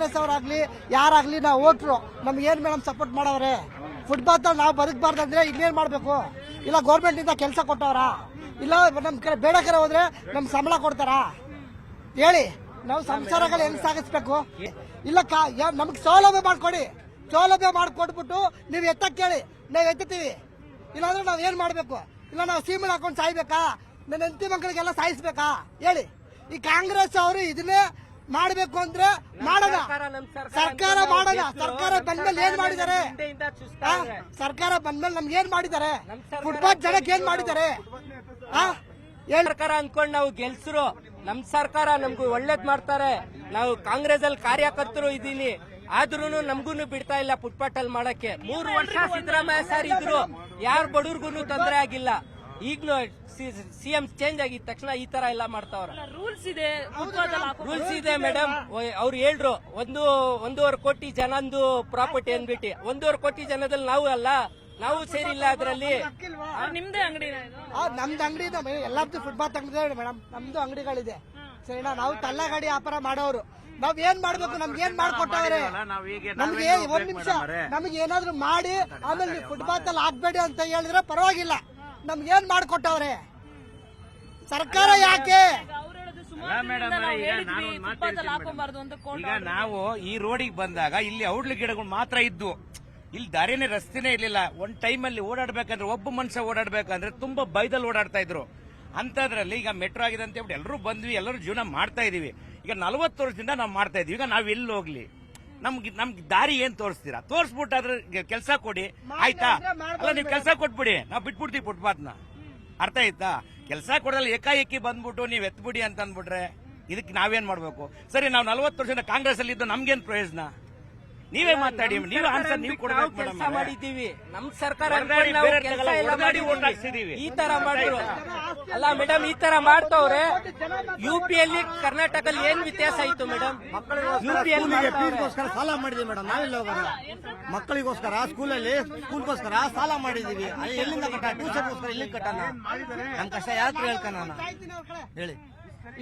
ಕಾಂಗ್ರೆಸ್ ಅವರಾಗ್ಲಿ ಯಾರಾಗ್ಲಿ ನಾವು ವೋಟ್ರು ನಮ್ಗೆ ಏನ್ ಮೇಡಮ್ ಸಪೋರ್ಟ್ ಮಾಡವ್ರೆ? ಫುಟ್ಪಾತ್ ನಾವು ಬದುಕಬಾರ್ದಂದ್ರೆ ಇನ್ನೇನ್ ಮಾಡ್ಬೇಕು? ಇಲ್ಲ ಗೌರ್ಮೆಂಟ್ ಇಂದ ಕೆಲಸ ಕೊಟ್ಟವ್ರ? ಇಲ್ಲ ನಮ್ ಕಡೆ ಬೇಡ ಕಡೆ ಹೋದ್ರೆ ನಮ್ ಸಂಬಳ ಕೊಡ್ತಾರ? ಹೇಳಿ, ನಾವು ಸಂಸಾರಗಳು ಹೆಂಗ್ ಸಾಗಿಸ್ಬೇಕು? ಇಲ್ಲ ನಮ್ಗೆ ಸೌಲಭ್ಯ ಮಾಡ್ಕೊಡಿ, ಸೌಲಭ್ಯ ಮಾಡ್ಕೊಟ್ಬಿಟ್ಟು ನೀವು ಎತ್ತಕ್ಕೆ ಕೇಳಿ, ನಾವು ಎತ್ತೀವಿ. ಇಲ್ಲಾಂದ್ರೆ ನಾವ್ ಏನ್ ಮಾಡ್ಬೇಕು? ಇಲ್ಲ ನಾವು ಸೀಮೆಣ್ಣೆ ಹಾಕೊಂಡು ಸಾಯ್ಬೇಕಾ? ನನ್ನ ಹೆಂಡತಿ ಮಕ್ಕಳಿಗೆಲ್ಲ ಸಾಯಿಸ್ಬೇಕಾ? ಹೇಳಿ. ಈ ಕಾಂಗ್ರೆಸ್ ಅವರು ಇದನ್ನೇ ಮಾಡ್ಬೇಕು ಅಂದ್ರೆ ಮಾಡೋಣ, ಸರ್ಕಾರ ಮಾಡೋಣ. ಸರ್ಕಾರ ಬಂದ್ಮೇಲೆ ಏನ್ ಮಾಡಿದ್ದಾರೆ? ಸರ್ಕಾರ ಬಂದ್ಮೇಲೆ ನಮ್ಗೆ ಏನ್ ಮಾಡಿದ್ದಾರೆ? ಫುಟ್ಪಾತ್ ಜನಕ್ಕೆ ಏನ್ ಮಾಡಿದ್ದಾರೆ? ಸರ್ಕಾರ ಅನ್ಕೊಂಡ್ ನಾವು ಗೆಲ್ಸರು, ನಮ್ ಸರ್ಕಾರ ನಮ್ಗೂ ಒಳ್ಳೇದ್ ಮಾಡ್ತಾರೆ. ನಾವು ಕಾಂಗ್ರೆಸ್ ಅಲ್ಲಿ ಕಾರ್ಯಕರ್ತರು ಇದೀನಿ, ಆದ್ರೂ ನಮ್ಗೂನು ಬಿಡ್ತಾ ಇಲ್ಲ ಫುಟ್ಪಾತ್ ಅಲ್ಲಿ ಮಾಡಕ್ಕೆ. 3 ವರ್ಷ ಸಿದ್ದರಾಮಯ್ಯ ಸರ್ ಇದ್ರು, ಯಾರು ಬಡವ್ರಿಗೂ ತೊಂದರೆ ಆಗಿಲ್ಲ. ಈಗ್ಲೂ ಸಿಎಂ ಚೇಂಜ್ ಆಗಿದ ತಕ್ಷಣ ಈ ತರ ಎಲ್ಲ ಮಾಡ್ತಾವ್ರ. ರೂಲ್ಸ್ ಇದೆ ಮೇಡಮ್. ಅವ್ರು ಹೇಳ್ರು 1.5 ಕೋಟಿ ಜನಂದು ಪ್ರಾಪರ್ಟಿ ಅಂದ್ಬಿಟ್ಟು, 1.5 ಕೋಟಿ ಜನದಲ್ಲಿ ನಾವು ಅಲ್ಲ, ನಾವು ಸೇರಿಲ್ಲ ಅದ್ರಲ್ಲಿ. ನಿಮ್ದೇ ಅಂಗಡಿ? ನಮ್ದು ಅಂಗಡಿ ಇದೆ, ಎಲ್ಲಾರ್ದು ಫುಟ್ಪಾತ್ ಅಂಗಡಿ ಮೇಡಮ್. ನಮ್ದು ಅಂಗಡಿಗಳಿದೆ ಸರಿನಾ. ನಾವು ತಳ್ಳಗಾಡಿ ವ್ಯಾಪಾರ ಮಾಡೋರು. ನಾವ್ ಏನ್ ಮಾಡ್ಬೇಕು? ನಮ್ಗೆ ಏನ್ ಮಾಡ್ಕೊಟ್ಟವ್ರೆ? ನಮ್ಗೆ ಒಂದ್ ನಿಮಿಷ, ನಮ್ಗೆ ಏನಾದ್ರು ಮಾಡಿ ಆಮೇಲೆ ನೀವು ಫುಟ್ಪಾತ್ ಅಲ್ಲಿ ಹಾಕ್ಬೇಡಿ ಅಂತ ಹೇಳಿದ್ರೆ ಪರವಾಗಿಲ್ಲ. ನಮ್ಗೆ ಏನ್ ಮಾಡ್ಕೊಟ್ಟವ್ರೆ ಸರ್ಕಾರ? ಯಾಕೆ ಈಗ ನಾವು ಈ ರೋಡಿಗೆ ಬಂದಾಗ ಇಲ್ಲಿ ಔಡ್ಲಿ ಗಿಡಗಳು ಮಾತ್ರ ಇದ್ವು, ಇಲ್ಲಿ ದಾರಿನೇ ರಸ್ತೆನೇ ಇರ್ಲಿಲ್ಲ. ಒಂದ್ ಟೈಮ್ ಅಲ್ಲಿ ಓಡಾಡ್ಬೇಕಂದ್ರೆ, ಒಬ್ಬ ಮನುಷ್ಯ ಓಡಾಡ್ಬೇಕಂದ್ರೆ ತುಂಬಾ ಬೈದಲ್ಲಿ ಓಡಾಡ್ತಾ ಇದ್ರು. ಅಂತದ್ರಲ್ಲಿ ಈಗ ಮೆಟ್ರೋ ಆಗಿದೆ ಅಂತ ಹೇಳ್ಬಿಟ್ಟು ಎಲ್ಲರೂ ಬಂದ್ವಿ, ಎಲ್ಲರೂ ಜೀವನ ಮಾಡ್ತಾ ಇದೀವಿ. ಈಗ 40 ವರ್ಷದಿಂದ ನಾವು ಮಾಡ್ತಾ ಇದೀವಿ. ಈಗ ನಾವ್ ಎಲ್ಲಿ ಹೋಗ್ಲಿ? ನಮ್ಗೆ ದಾರಿ ಏನ್ ತೋರಿಸ್ತೀರಾ? ತೋರಿಸ್ಬಿಟ್ಟಾದ್ರೆ ಕೆಲಸ ಕೊಡಿ, ಆಯ್ತಾ? ಅಲ್ಲ, ನೀವು ಕೆಲಸ ಕೊಟ್ಬಿಡಿ, ನಾವು ಬಿಟ್ಬಿಡ್ತೀವಿ ಫುಟ್ಪಾತ್ನ. ಅರ್ಥ ಆಯ್ತಾ? ಕೆಲಸ ಕೊಡಲ್ಲ, ಏಕಾಏಕಿ ಬಂದ್ಬಿಟ್ಟು ನೀವ್ ಎತ್ಬಿಡಿ ಅಂತ ಅಂದ್ಬಿಟ್ರೆ ಇದಕ್ಕೆ ನಾವೇನ್ ಮಾಡ್ಬೇಕು? ಸರಿ, ನಾವು 40 ವರ್ಷದಿಂದ ಕಾಂಗ್ರೆಸ್ ಅಲ್ಲಿ ಇದ್ದು ನಮ್ಗೇನ್ ಪ್ರಯೋಜನ? ನೀವೇ ಮಾತಾಡಿ, ನೀವು ಆನ್ಸರ್ ನೀವು ಕೊಡಬೇಕು. ಕೆಲಸ ಮಾಡಿದ್ದೀವಿ, ನಮ್ ಸರ್ಕಾರ ಈ ತರ ಮಾಡಿದ್ರು ಅಲ್ಲ ಮೇಡಮ್, ಈ ತರ ಮಾಡ್ತವ್ರೆ. ಯುಪಿಯಲ್ಲಿ ಕರ್ನಾಟಕದಲ್ಲಿ ಏನ್ ವ್ಯತ್ಯಾಸ ಆಯ್ತು ಮೇಡಮ್? ಫೀಸ್ಗೋಸ್ಕರ ಸಾಲ ಮಾಡಿದೀವಿ ಮೇಡಮ್. ನಾವೆಲ್ಲ ಹೋಗೋಣ? ಮಕ್ಕಳಿಗೋಸ್ಕರ ಸ್ಕೂಲ್ಗೋಸ್ಕರ ಸಾಲ ಮಾಡಿದೀವಿ. ಎಲ್ಲಿಂದ ಕಟ್ಟ? ಟ್ಯೂಷನ್ಗೋಸ್ಕರ ಎಲ್ಲಿ ಕಟ್ಟಣ? ನಮ್ ಕಷ್ಟ ಯಾಕೆ ಹೇಳ್ತಾನ ಹೇಳಿ?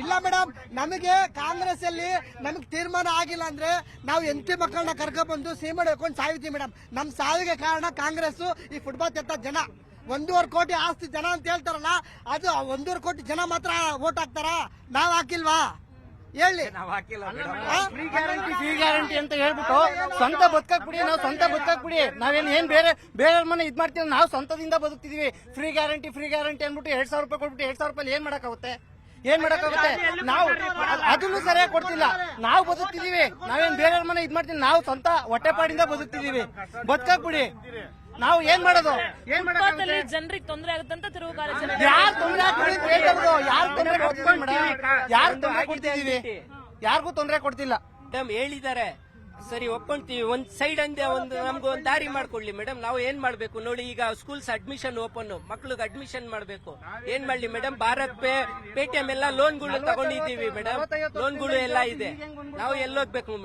ಇಲ್ಲ ಮೇಡಮ್, ನಮಗೆ ಕಾಂಗ್ರೆಸ್ ಅಲ್ಲಿ ನಮಗೆ ತೀರ್ಮಾನ ಆಗಿಲ್ಲ ಅಂದ್ರೆ ನಾವು ಎಂಟಿ ಮಕ್ಕಳನ್ನ ಕರ್ಕೊಂಡ್ಬಂದು ಸೀಮೆ ಹಾಕೊಂಡು ಸಾಯ್ತೀವಿ ಮೇಡಮ್. ನಮ್ ಸಾವಿಗೆ ಕಾರಣ ಕಾಂಗ್ರೆಸ್. ಈ ಫುಟ್ಪಾತ್ ಎತ್ತ ಜನ 1.5 ಕೋಟಿ ಆಸ್ತಿ ಜನ ಅಂತ ಹೇಳ್ತಾರಲ್ಲ, ಅದು 1.5 ಕೋಟಿ ಜನ ಮಾತ್ರ ವೋಟ್ ಹಾಕ್ತಾರ? ನಾವ್ ಹಾಕಿಲ್ವಾ? ಹೇಳಿ. ಫ್ರೀ ಗ್ಯಾರಂಟಿ ಅಂತ ಹೇಳ್ಬಿಟ್ಟು ಸ್ವಂತ ಬದುಕಕ್ ಬಿಡಿ, ನಾವು ಸ್ವಂತ ಬದುಕಕ್ ಬಿಡಿ. ನಾವೇನ್ ಬೇರೆ ಮನೆ ಇದ್ ಮಾಡ್ತೀವಿ, ನಾವು ಸ್ವಂತದಿಂದ ಬದುಕ್ತಿದೀವಿ. ಫ್ರೀ ಗ್ಯಾರಂಟಿ ಅಂದ್ಬಿಟ್ಟು 2,000 ರೂಪಾಯಿ ಕೊಟ್ಬಿಟ್ಟು 2,000 ರೂಪಾಯಿ ಏನ್ ಮಾಡಕ್ಕಾಗುತ್ತೆ? ನಾವು ಅದನ್ನು ಸರಿಯಾಗಿ ಕೊಡ್ತಿಲ್ಲ. ನಾವು ಬದುಕ್ತಿದೀವಿ, ನಾವೇನ್ ಬೇರೆ ಮನೆ ಇದ್ ಮಾಡ್ತೀವಿ, ನಾವು ಸ್ವಂತ ಹೊಟ್ಟೆಪಾಡಿಂದ ಬದುಕ್ತಿದೀವಿ. ಬದುಕಕ್ ಬಿಡಿ. ನಾವು ಏನ್ ಮಾಡೋದು? ಜನರಿಗೆ ತೊಂದರೆ ಆಗುತ್ತಂತ ಯಾರು ತೊಂದರೆ ಕೊಡ್ತಿದೀವಿ? ಯಾರಿಗೂ ತೊಂದರೆ ಕೊಡ್ತಿಲ್ಲ. ಹೇಳಿದ್ದಾರೆ, ಸರಿ ಒಪ್ಕೊಂತೀವಿ. ಒಂದ್ ಸೈಡ್ ಅಂದೆ ನಮ್ಗೆ ಒಂದ್ ದಾರಿ ಮಾಡ್ಕೊಡ್ಲಿ ಮೇಡಮ್. ನಾವು ಏನ್ ಮಾಡ್ಬೇಕು ನೋಡಿ? ಈಗ ಸ್ಕೂಲ್ಸ್ ಅಡ್ಮಿಷನ್ ಓಪನ್, ಮಕ್ಳಿಗೆ ಅಡ್ಮಿಷನ್ ಮಾಡ್ಬೇಕು. ಏನ್ ಮಾಡ್ಲಿ ಮೇಡಮ್? ಭಾರತ್ ಪೇಟಿಎಂ ಎಲ್ಲ ಲೋನ್ಗಳು ತಗೊಂಡಿದ್ದೀವಿ ಮೇಡಮ್, ಲೋನ್ಗಳು ಎಲ್ಲ ಇದೆ. ನಾವು ಎಲ್ಲೋಗ್ಬೇಕು ಮೇಡಮ್?